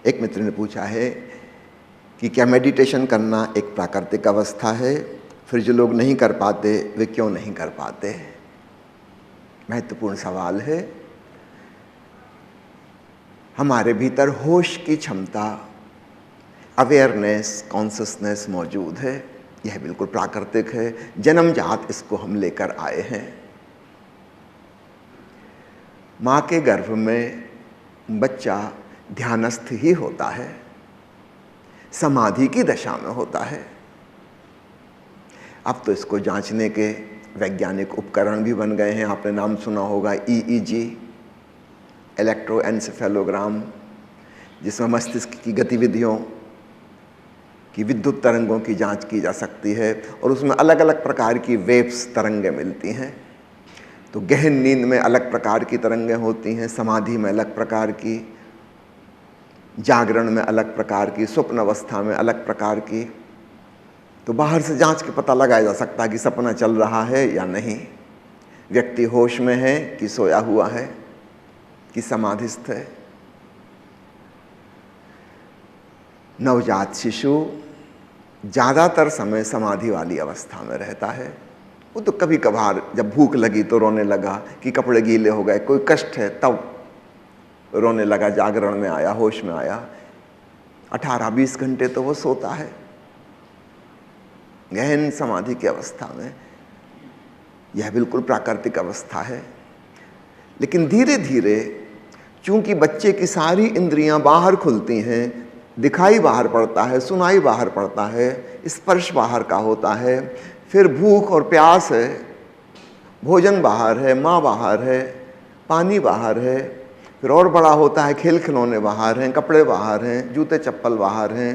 एक मित्र ने पूछा है कि क्या मेडिटेशन करना एक प्राकृतिक अवस्था है, फिर जो लोग नहीं कर पाते वे क्यों नहीं कर पाते। महत्वपूर्ण सवाल है। हमारे भीतर होश की क्षमता, अवेयरनेस, कॉन्शसनेस मौजूद है। यह बिल्कुल प्राकृतिक है, जन्मजात इसको हम लेकर आए हैं। माँ के गर्भ में बच्चा ध्यानस्थ ही होता है, समाधि की दशा में होता है। अब तो इसको जांचने के वैज्ञानिक उपकरण भी बन गए हैं। आपने नाम सुना होगा EEG, इलेक्ट्रोएन्सेफेलोग्राम, जिसमें मस्तिष्क की गतिविधियों की विद्युत तरंगों की जांच की जा सकती है और उसमें अलग अलग प्रकार की वेव्स, तरंगें मिलती हैं। तो गहन नींद में अलग प्रकार की तरंगें होती हैं, समाधि में अलग प्रकार की, जागरण में अलग प्रकार की, स्वप्न अवस्था में अलग प्रकार की। तो बाहर से जांच के पता लगाया जा सकता है कि सपना चल रहा है या नहीं, व्यक्ति होश में है कि सोया हुआ है, कि समाधिस्थ है। नवजात शिशु ज़्यादातर समय समाधि वाली अवस्था में रहता है। वो तो कभी कभार जब भूख लगी तो रोने लगा, कि कपड़े गीले हो गए, कोई कष्ट है तब रोने लगा, जागरण में आया, होश में आया। 18-20 घंटे तो वो सोता है गहन समाधि की अवस्था में। यह बिल्कुल प्राकृतिक अवस्था है। लेकिन धीरे धीरे चूंकि बच्चे की सारी इंद्रियां बाहर खुलती हैं, दिखाई बाहर पड़ता है, सुनाई बाहर पड़ता है, स्पर्श बाहर का होता है, फिर भूख और प्यास है, भोजन बाहर है, माँ बाहर है, पानी बाहर है, फिर और बड़ा होता है, खेल खिलौने बाहर हैं, कपड़े बाहर हैं, जूते चप्पल बाहर हैं,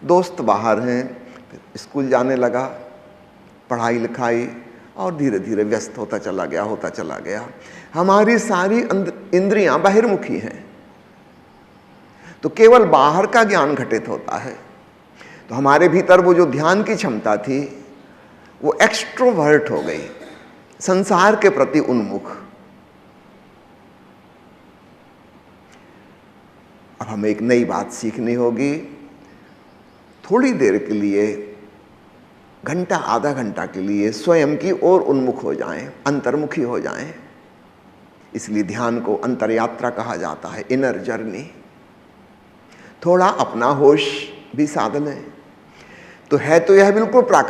दोस्त बाहर हैं, फिर स्कूल जाने लगा, पढ़ाई लिखाई, और धीरे धीरे व्यस्त होता चला गया। हमारी सारी इंद्रियां बहिर्मुखी हैं, तो केवल बाहर का ज्ञान घटित होता है। तो हमारे भीतर वो जो ध्यान की क्षमता थी वो एक्सट्रोवर्ट हो गई, संसार के प्रति उन्मुख। अब हमें एक नई बात सीखनी होगी। थोड़ी देर के लिए, घंटा आधा घंटा के लिए स्वयं की ओर उन्मुख हो जाएं, अंतर्मुखी हो जाएं। इसलिए ध्यान को अंतरयात्रा कहा जाता है, इनर जर्नी। थोड़ा अपना होश भी साध लें। तो है तो यह बिल्कुल प्राकृतिक